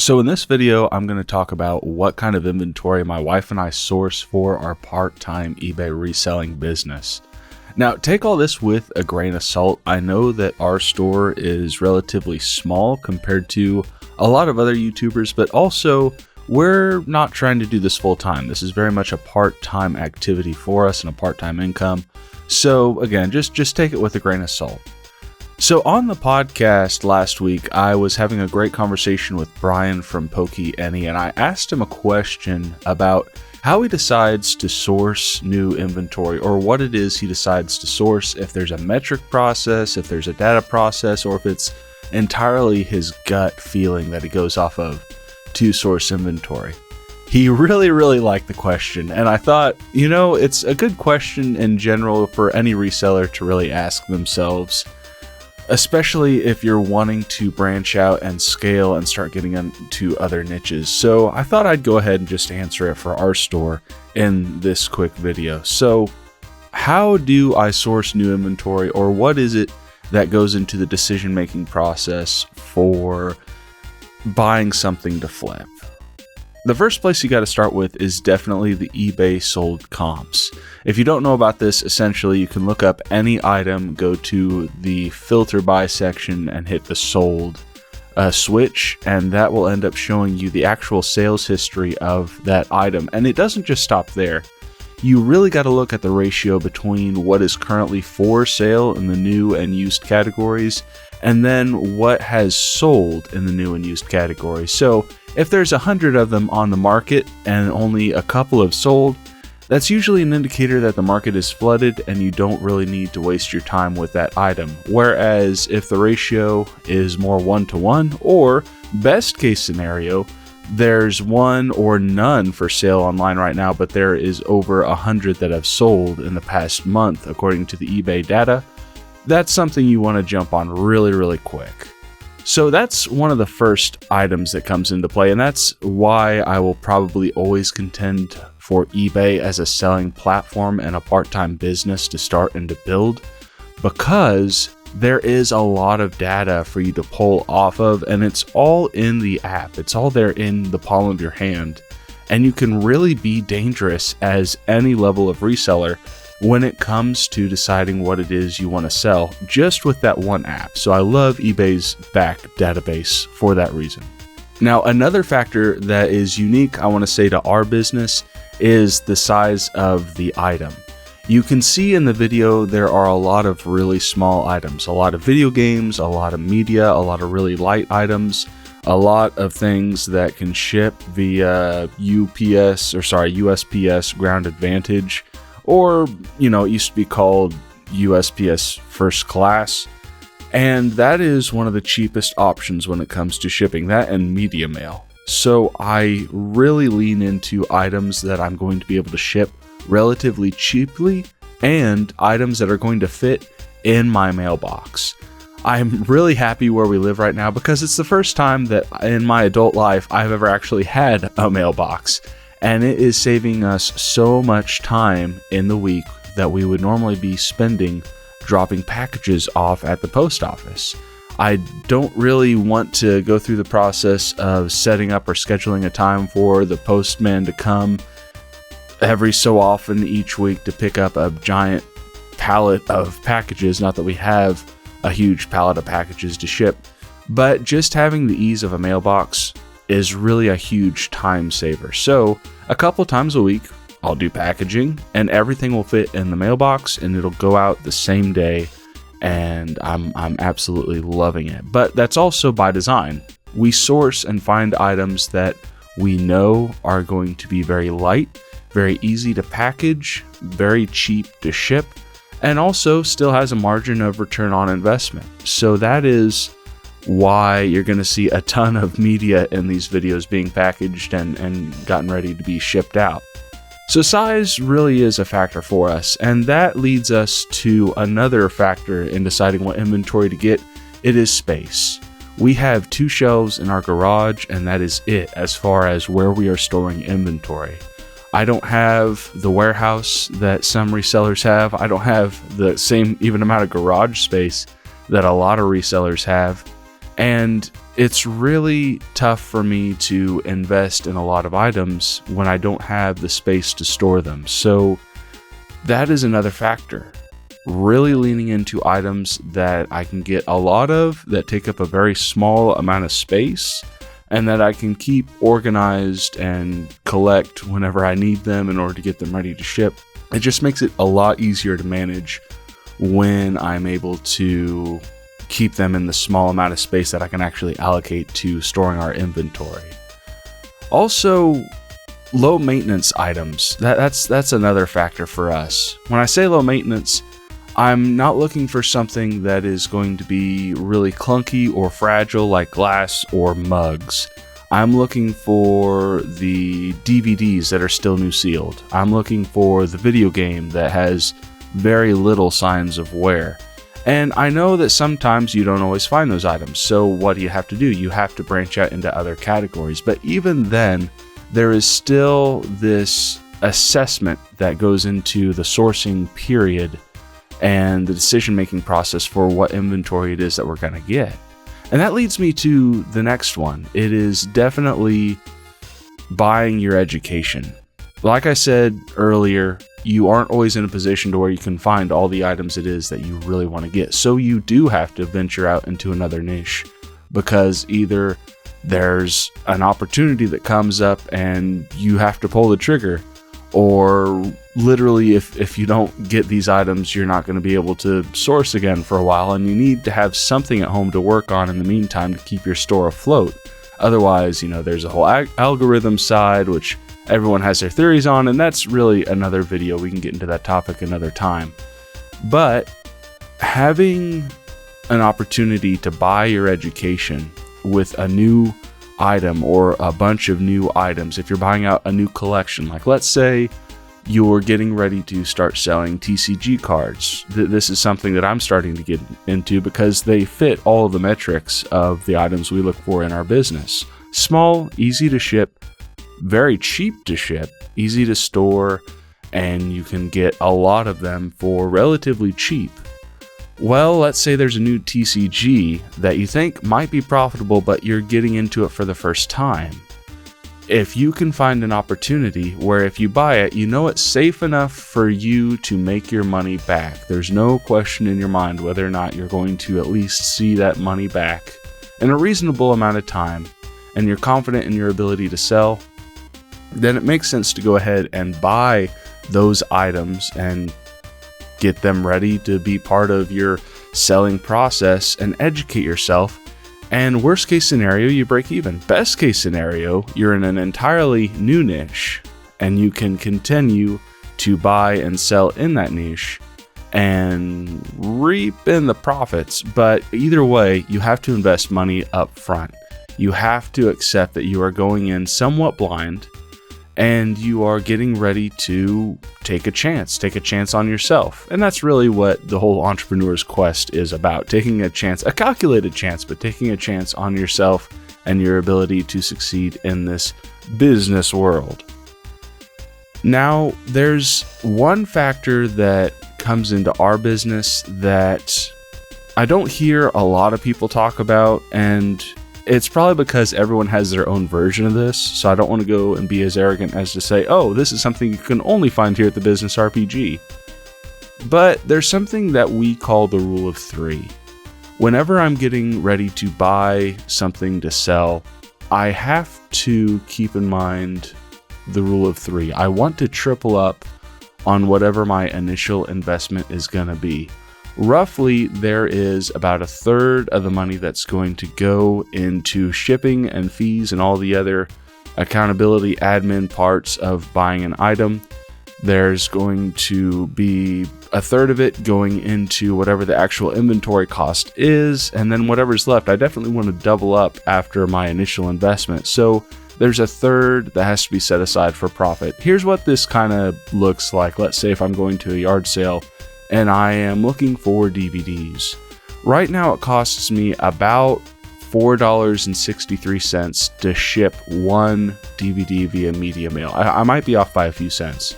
So in this video, I'm going to talk about what kind of inventory my wife and I source for our part-time eBay reselling business. Now, take all this with a grain of salt. I know that our store is relatively small compared to a lot of other YouTubers, but also we're not trying to do this full time. This is very much a part-time activity for us and a part-time income. So again, just take it with a grain of salt. So on the podcast last week, I was having a great conversation with Brian from PokeAny, and I asked him a question about how he decides to source new inventory, or what it is he decides to source, if there's a metric process, if there's a data process, or if it's entirely his gut feeling that he goes off of to source inventory. He really liked the question, and I thought, it's a good question in general for any reseller to really ask themselves, especially if you're wanting to branch out and scale and start getting into other niches. So I thought I'd go ahead and just answer it for our store in this quick video. So how do I source new inventory, or what is it that goes into the decision-making process for buying something to flip? The first place you got to start with is definitely the eBay sold comps. If you don't know about this, essentially you can look up any item, go to the filter by section and hit the sold switch, and that will end up showing you the actual sales history of that item. And it doesn't just stop there. You really got to look at the ratio between what is currently for sale in the new and used categories, and then what has sold in the new and used category. So if there's 100 of them on the market and only a couple have sold, that's usually an indicator that the market is flooded and you don't really need to waste your time with that item. Whereas if the ratio is more 1-to-1, or best case scenario, there's one or none for sale online right now, but there is over 100 that have sold in the past month according to the eBay data, that's something you want to jump on really quick. So that's one of the first items that comes into play, and that's why I will probably always contend for eBay as a selling platform and a part-time business to start and to build, because there is a lot of data for you to pull off of, and it's all in the app. It's all there in the palm of your hand, and you can really be dangerous as any level of reseller when it comes to deciding what it is you want to sell just with that one app. So I love eBay's back database for that reason. Now, another factor that is unique, I want to say, to our business is the size of the item. You can see in the video there are a lot of really small items, a lot of video games, a lot of media, a lot of really light items, a lot of things that can ship via USPS Ground Advantage, or, it used to be called USPS First Class. And that is one of the cheapest options when it comes to shipping, that and media mail. So I really lean into items that I'm going to be able to ship relatively cheaply, and items that are going to fit in my mailbox. I'm really happy where we live right now, because it's the first time that in my adult life I've ever actually had a mailbox. And it is saving us so much time in the week that we would normally be spending dropping packages off at the post office. I don't really want to go through the process of setting up or scheduling a time for the postman to come every so often each week to pick up a giant pallet of packages. Not that we have a huge pallet of packages to ship, but just having the ease of a mailbox is really a huge time saver. So a couple times a week, I'll do packaging and everything will fit in the mailbox and it'll go out the same day, and I'm absolutely loving it. But that's also by design. We source and find items that we know are going to be very light, very easy to package, very cheap to ship, and also still has a margin of return on investment. So that is why you're going to see a ton of media in these videos being packaged and gotten ready to be shipped out. So size really is a factor for us, and that leads us to another factor in deciding what inventory to get. It is space. We have 2 shelves in our garage, and that is it as far as where we are storing inventory. I don't have the warehouse that some resellers have. I don't have the same even amount of garage space that a lot of resellers have. And it's really tough for me to invest in a lot of items when I don't have the space to store them. So that is another factor. Really leaning into items that I can get a lot of, that take up a very small amount of space, and that I can keep organized and collect whenever I need them in order to get them ready to ship. It just makes it a lot easier to manage when I'm able to keep them in the small amount of space that I can actually allocate to storing our inventory. Also, low maintenance items. That's another factor for us. When I say low maintenance, I'm not looking for something that is going to be really clunky or fragile like glass or mugs. I'm looking for the DVDs that are still new sealed. I'm looking for the video game that has very little signs of wear. And I know that sometimes you don't always find those items, so what do you have to do? You have to branch out into other categories. But even then, there is still this assessment that goes into the sourcing period and the decision-making process for what inventory it is that we're going to get. And that leads me to the next one. It is definitely buying your education. Like I said earlier, you aren't always in a position to where you can find all the items it is that you really want to get. So you do have to venture out into another niche, because either there's an opportunity that comes up and you have to pull the trigger, or literally if you don't get these items, you're not going to be able to source again for a while, and you need to have something at home to work on in the meantime to keep your store afloat. Otherwise, there's a whole algorithm side, which everyone has their theories on, and that's really another video. We can get into that topic another time. But having an opportunity to buy your education with a new item or a bunch of new items, if you're buying out a new collection, like let's say you're getting ready to start selling TCG cards. This is something that I'm starting to get into because they fit all of the metrics of the items we look for in our business. Small, easy to ship, very cheap to ship, easy to store, and you can get a lot of them for relatively cheap. Well, let's say there's a new TCG that you think might be profitable, but you're getting into it for the first time. If you can find an opportunity where if you buy it, you know it's safe enough for you to make your money back. There's no question in your mind whether or not you're going to at least see that money back in a reasonable amount of time, and you're confident in your ability to sell, then it makes sense to go ahead and buy those items and get them ready to be part of your selling process and educate yourself. And worst case scenario, you break even. Best case scenario, you're in an entirely new niche and you can continue to buy and sell in that niche and reap in the profits. But either way, you have to invest money up front. You have to accept that you are going in somewhat blind, and you are getting ready to take a chance on yourself. And that's really what the whole entrepreneur's quest is about. Taking a chance, a calculated chance, but taking a chance on yourself and your ability to succeed in this business world. Now, there's one factor that comes into our business that I don't hear a lot of people talk about, and it's probably because everyone has their own version of this, so I don't want to go and be as arrogant as to say, oh, this is something you can only find here at the Business RPG. But there's something that we call the rule of three. Whenever I'm getting ready to buy something to sell, I have to keep in mind the rule of three. I want to triple up on whatever my initial investment is going to be. Roughly, there is about a third of the money that's going to go into shipping and fees and all the other accountability admin parts of buying an item. There's going to be a third of it going into whatever the actual inventory cost is, and then whatever's left, I definitely want to double up after my initial investment. So there's a third that has to be set aside for profit. Here's what this kind of looks like. Let's say if I'm going to a yard sale and I am looking for DVDs. Right now it costs me about $4.63 to ship one DVD via media mail. I might be off by a few cents,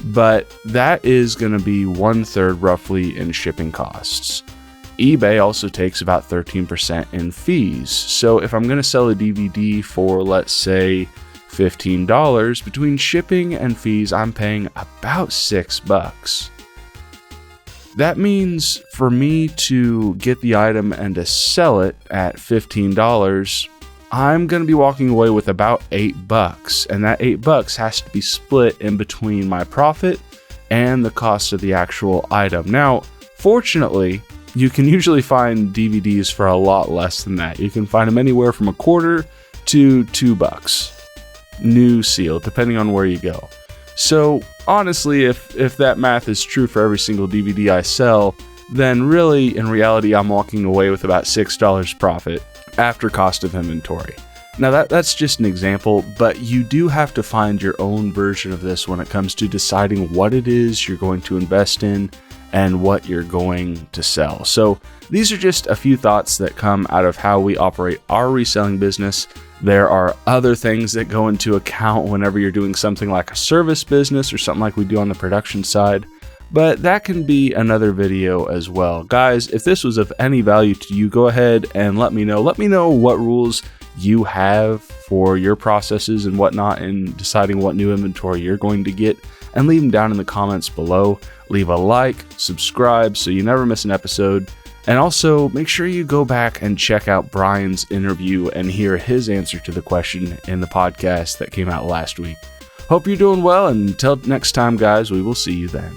but that is going to be 1/3 roughly in shipping costs. eBay also takes about 13% in fees. So if I'm going to sell a DVD for, let's say, $15, between shipping and fees, I'm paying about $6. That means for me to get the item and to sell it at $15, I'm going to be walking away with about $8, and that $8 has to be split in between my profit and the cost of the actual item. Now, fortunately, you can usually find DVDs for a lot less than that. You can find them anywhere from $1 to $2, new seal, depending on where you go. So honestly, if that math is true for every single DVD I sell, then really, in reality, I'm walking away with about $6 profit after cost of inventory. Now that's just an example, but you do have to find your own version of this when it comes to deciding what it is you're going to invest in and what you're going to sell. So these are just a few thoughts that come out of how we operate our reselling business. There are other things that go into account whenever you're doing something like a service business or something like we do on the production side, but that can be another video as well. Guys, if this was of any value to you, go ahead and let me know. Let me know what rules you have for your processes and whatnot in deciding what new inventory you're going to get, and leave them down in the comments below. Leave a like, subscribe so you never miss an episode, and also make sure you go back and check out Brian's interview and hear his answer to the question in the podcast that came out last week. Hope you're doing well, and until next time, guys, we will see you then.